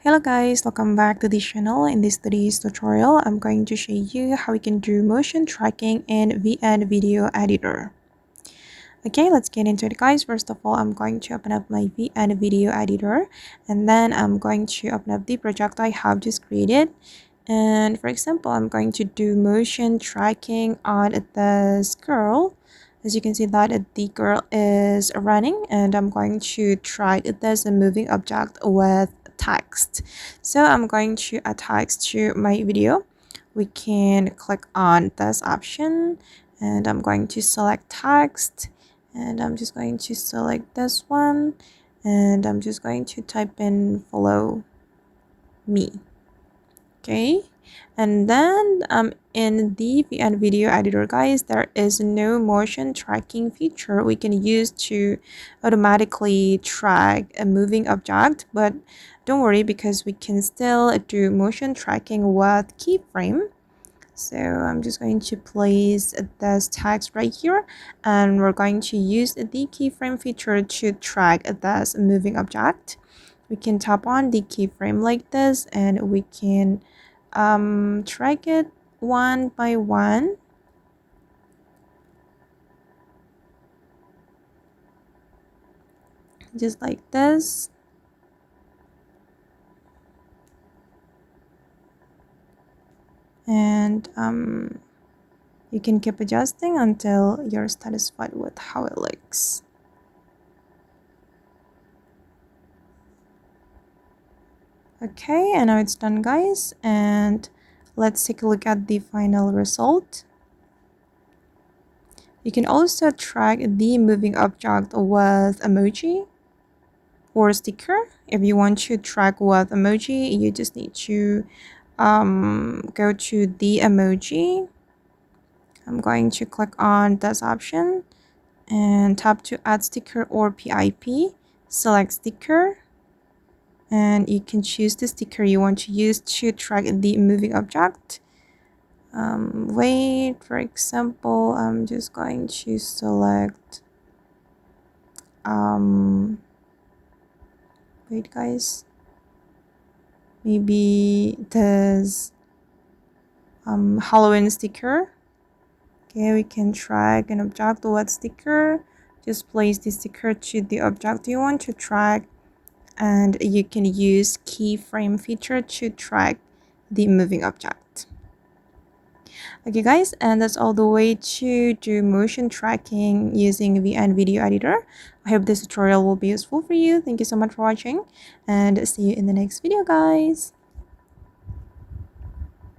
Hello guys, welcome back to the channel. In this today's tutorial, I'm going to show you how we can do motion tracking in VN Video Editor. Okay, let's get into it guys. First of all, I'm going to open up my VN Video Editor and then I'm going to open up the project I have just created. And for example, I'm going to do motion tracking on this girl. As you can see that the girl is running and I'm going to track this moving object with text. So I'm going to add text to my video. We can click on this option and I'm going to select text and I'm just going to select this one and I'm just going to type in follow me. Okay, and then in the VN Video Editor guys, there is no motion tracking feature we can use to automatically track a moving object, but don't worry because we can still do motion tracking with keyframe. So I'm just going to place this text right here and we're going to use the keyframe feature to track this moving object. We can tap on the keyframe like this and we can track it one by one. Just like this. And you can keep adjusting until you're satisfied with how it looks. Okay, and now it's done guys, and let's take a look at the final result. You can also track the moving object with emoji or sticker. If you want to track with emoji, you just need to go to the emoji. I'm going to click on this option and tap to add sticker or PIP. Select sticker and you can choose the sticker you want to use to track the moving object. Wait, for example, I'm just going to select wait guys, maybe this Halloween sticker. Okay, we can track an object with sticker. Just place the sticker to the object you want to track and you can use keyframe feature to track the moving object. Okay guys, and that's all the way to do motion tracking using VN Video Editor. I hope this tutorial will be useful for you. Thank you so much for watching and see you in the next video guys.